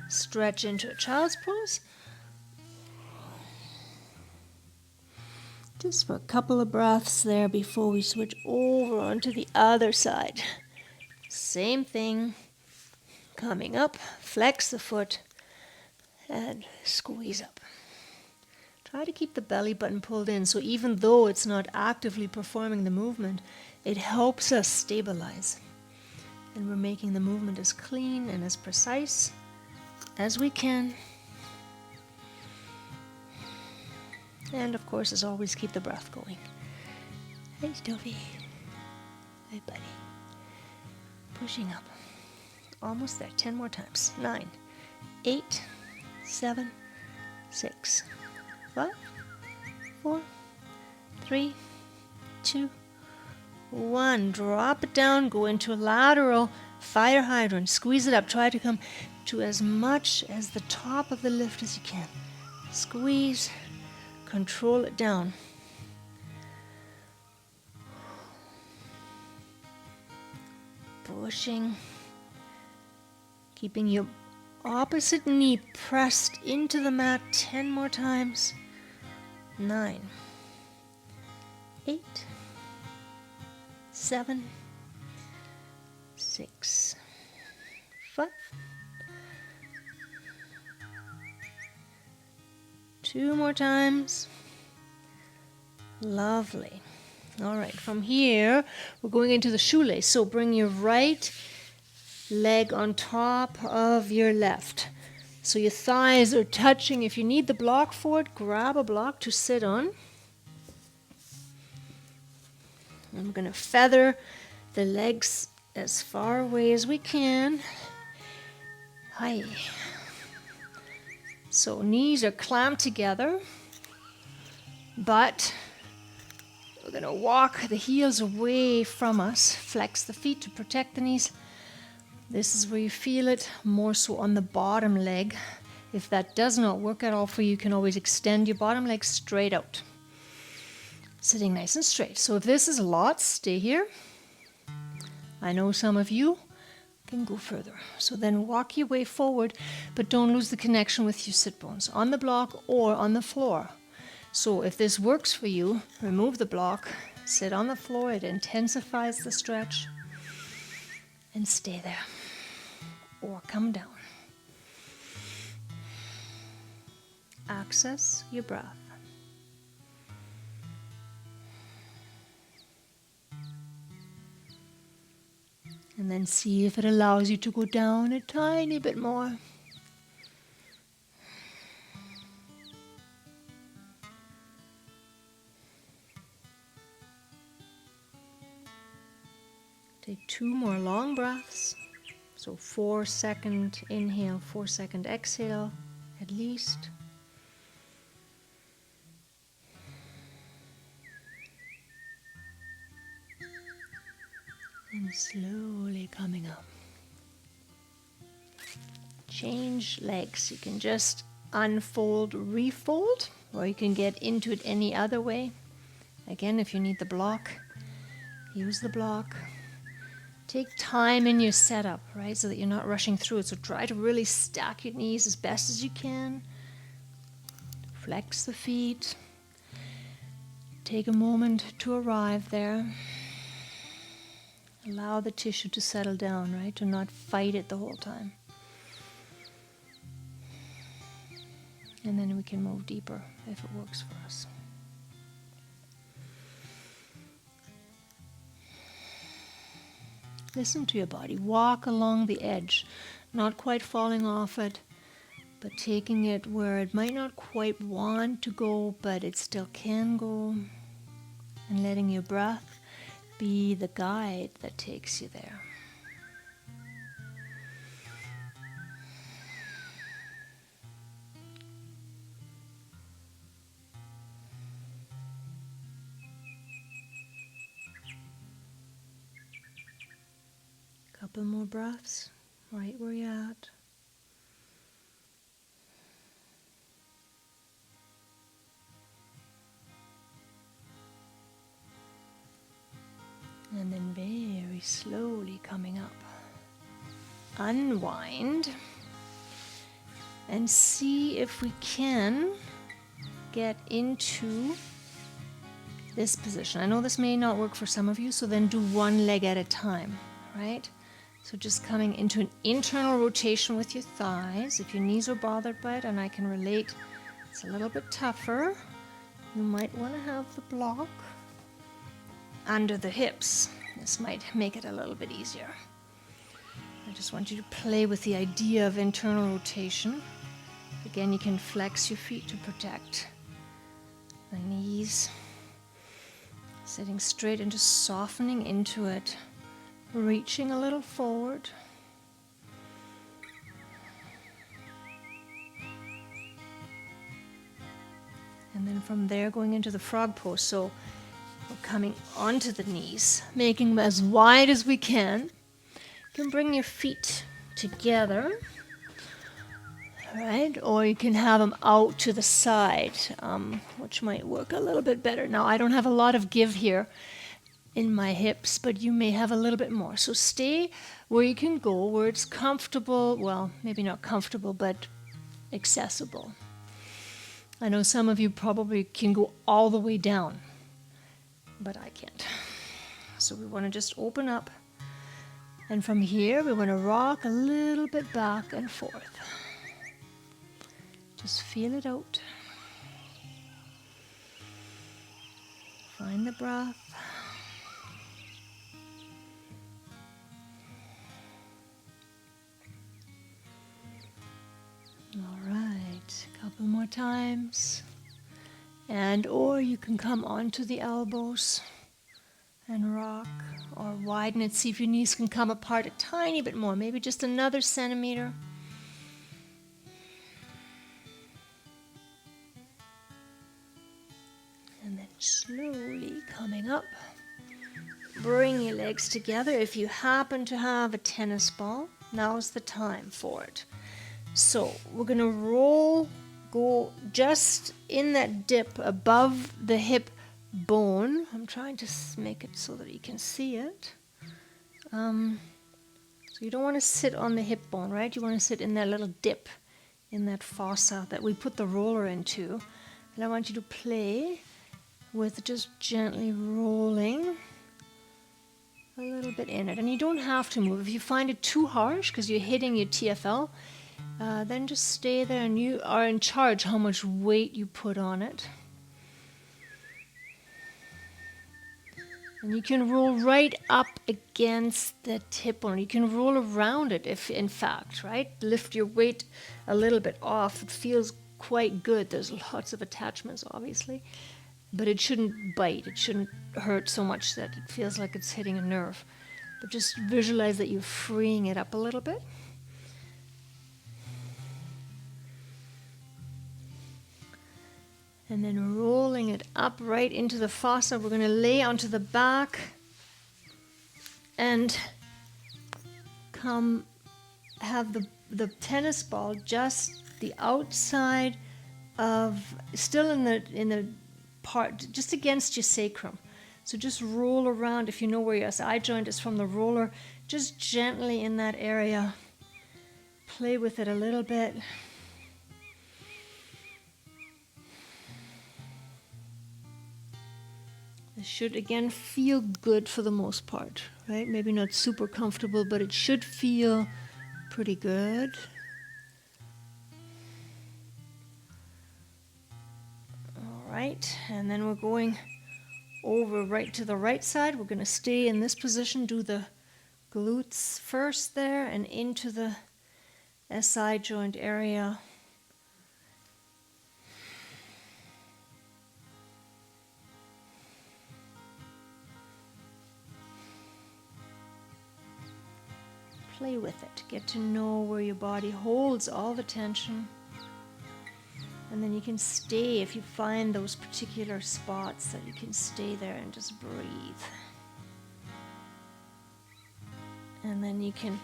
Speaker 1: Stretch into a child's pose. Just for a couple of breaths there before we switch over onto the other side. Same thing. Coming up, flex the foot and squeeze up. Try to keep the belly button pulled in, so even though it's not actively performing the movement, it helps us stabilize. And we're making the movement as clean and as precise as we can. And of course, as always, keep the breath going. Hey, Sylvie. Hey, buddy. Pushing up. Almost there. 10 more times. 9, 8, 7, 6, 5, 4, 3, 2, 1. Drop it down. Go into a lateral fire hydrant. Squeeze it up. Try to come to as much as the top of the lift as you can. Squeeze, control it down. Pushing, keeping your opposite knee pressed into the mat 10 more times. 9, 8, 7, 6, 5, 2 more times. Lovely. All right, from here, we're going into the shoelace. So bring your right leg on top of your left. So your thighs are touching. If you need the block for it, grab a block to sit on. I'm going to feather the legs as far away as we can. Hi. So knees are clamped together, but we're going to walk the heels away from us. Flex the feet to protect the knees. This is where you feel it more so on the bottom leg. If that does not work at all for you, you can always extend your bottom leg straight out. Sitting nice and straight. So if this is a lot, stay here. I know some of you can go further. So then walk your way forward, but don't lose the connection with your sit bones on the block or on the floor. So if this works for you, remove the block, sit on the floor. It intensifies the stretch. And stay there. Or come down. Access your breath. And then see if it allows you to go down a tiny bit more. Take 2 more long breaths. So 4-second inhale, 4-second exhale, at least. And slowly coming up. Change legs. You can just unfold, refold, or you can get into it any other way. Again, if you need the block, use the block. Take time in your setup, right, so that you're not rushing through it. So try to really stack your knees as best as you can. Flex the feet. Take a moment to arrive there. Allow the tissue to settle down, right? Do not fight it the whole time. And then we can move deeper if it works for us. Listen to your body. Walk along the edge, not quite falling off it, but taking it where it might not quite want to go, but it still can go. And letting your breath be the guide that takes you there. Couple more breaths, right where you're at. And then very slowly coming up. Unwind and see if we can get into this position. I know this may not work for some of you, so then do one leg at a time, right? So just coming into an internal rotation with your thighs. If your knees are bothered by it, and I can relate, it's a little bit tougher. You might want to have the block under the hips. This might make it a little bit easier. I just want you to play with the idea of internal rotation. Again, you can flex your feet to protect the knees. Sitting straight and just softening into it. Reaching a little forward. And then from there going into the frog pose. So we're coming onto the knees, making them as wide as we can. You can bring your feet together. right? Or you can have them out to the side, which might work a little bit better. Now, I don't have a lot of give here in my hips, but you may have a little bit more. So stay where you can go, where it's comfortable. Well, maybe not comfortable, but accessible. I know some of you probably can go all the way down, but I can't. So we want to just open up. And from here, we want to rock a little bit back and forth. Just feel it out. Find the breath. All right, a couple more times. And or you can come onto the elbows and rock, or widen it. See if your knees can come apart a tiny bit more, maybe just another centimeter. And then slowly coming up. Bring your legs together. If you happen to have a tennis ball, now's the time for it. So we're going to roll, go just in that dip above the hip bone. I'm trying to make it so that you can see it. So you don't want to sit on the hip bone, right? You want to sit in that little dip, in that fossa that we put the roller into. And I want you to play with just gently rolling a little bit in it. And you don't have to move. If you find it too harsh because you're hitting your TFL, then just stay there, and you are in charge how much weight you put on it. And you can roll right up against the hip bone. You can roll around it if, in fact, right? Lift your weight a little bit off. It feels quite good. There's lots of attachments, obviously. But it shouldn't bite. It shouldn't hurt so much that it feels like it's hitting a nerve. But just visualize that you're freeing it up a little bit. And then rolling it up right into the fossa. We're going to lay onto the back and have the tennis ball just the outside of, still in the part, just against your sacrum. So just roll around. If you know where your SI joint is from the roller, just gently in that area. Play with it a little bit. It should, again, feel good for the most part, right? Maybe not super comfortable, but it should feel pretty good. All right, and then we're going over right to the right side. We're going to stay in this position, do the glutes first there, and into the SI joint area. Play with it. Get to know where your body holds all the tension. And then you can stay, if you find those particular spots, that you can stay there and just breathe. And then you can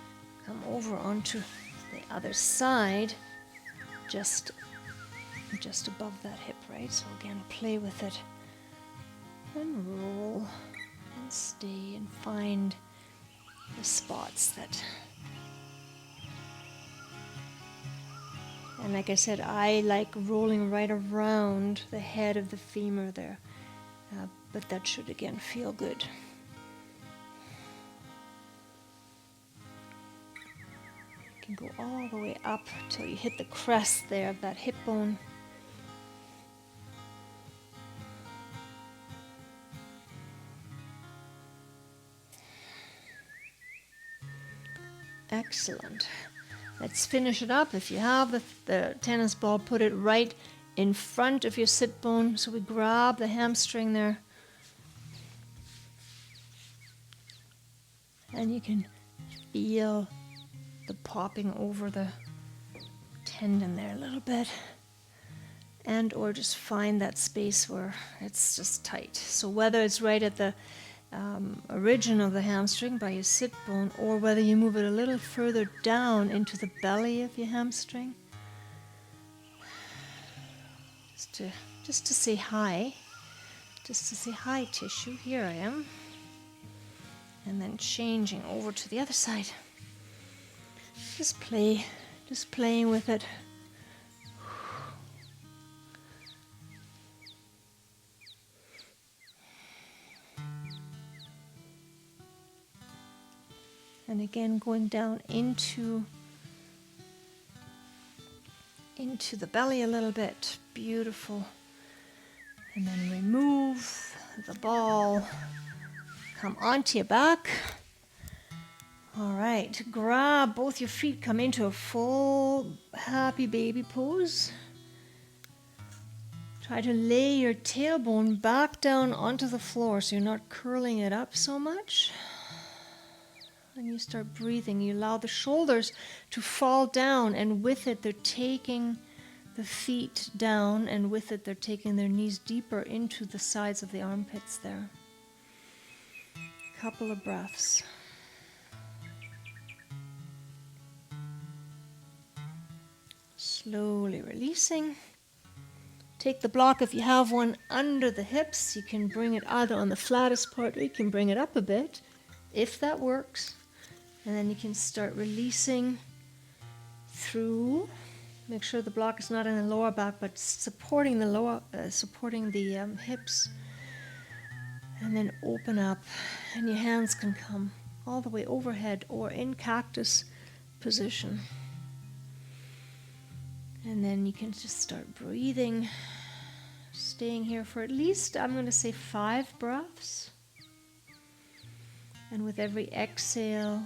Speaker 1: come over onto the other side, just above that hip, right? So again, play with it. And roll and stay and find the spots that, and like I said, I like rolling right around the head of the femur there, but that should again feel good. You can go all the way up till you hit the crest there of that hip bone. Excellent. Let's finish it up. If you have the tennis ball, put it right in front of your sit bone. So we grab the hamstring there. And you can feel the popping over the tendon there a little bit. And or just find that space where it's just tight. So whether it's right at the origin of the hamstring by your sit bone, or whether you move it a little further down into the belly of your hamstring, just to say hi. Just to say hi, tissue. Here I am. And then changing over to the other side. Just playing with it. And again, going down into the belly a little bit. Beautiful. And then remove the ball. Come onto your back. All right, grab both your feet, come into a full happy baby pose. Try to lay your tailbone back down onto the floor so you're not curling it up so much. And you start breathing. You allow the shoulders to fall down, and with it they're taking the feet down, and with it they're taking their knees deeper into the sides of the armpits there. Couple of breaths. Slowly releasing. Take the block, if you have one, under the hips. You can bring it either on the flattest part, or you can bring it up a bit, if that works. And then you can start releasing through. Make sure the block is not in the lower back, but supporting the hips. And then open up, and your hands can come all the way overhead or in cactus position. And then you can just start breathing, staying here for at least, I'm going to say 5 breaths. And with every exhale,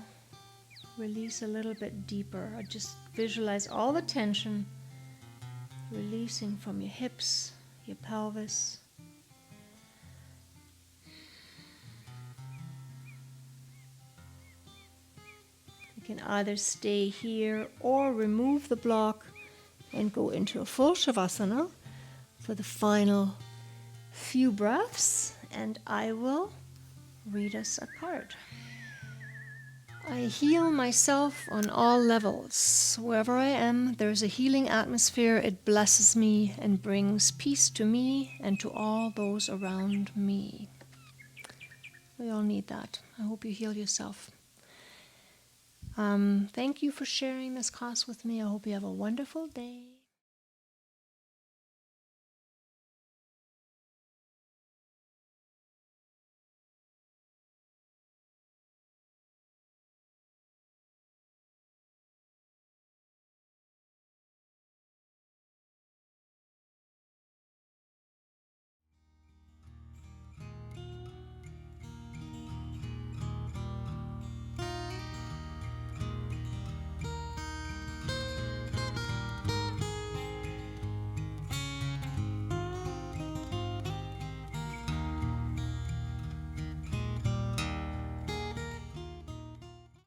Speaker 1: release a little bit deeper. I just visualize all the tension releasing from your hips, your pelvis. You can either stay here or remove the block and go into a full Shavasana for the final few breaths, and I will read us a card. I heal myself on all levels. Wherever I am, there is a healing atmosphere. It blesses me and brings peace to me and to all those around me. We all need that. I hope you heal yourself. Thank you for sharing this class with me. I hope you have a wonderful day.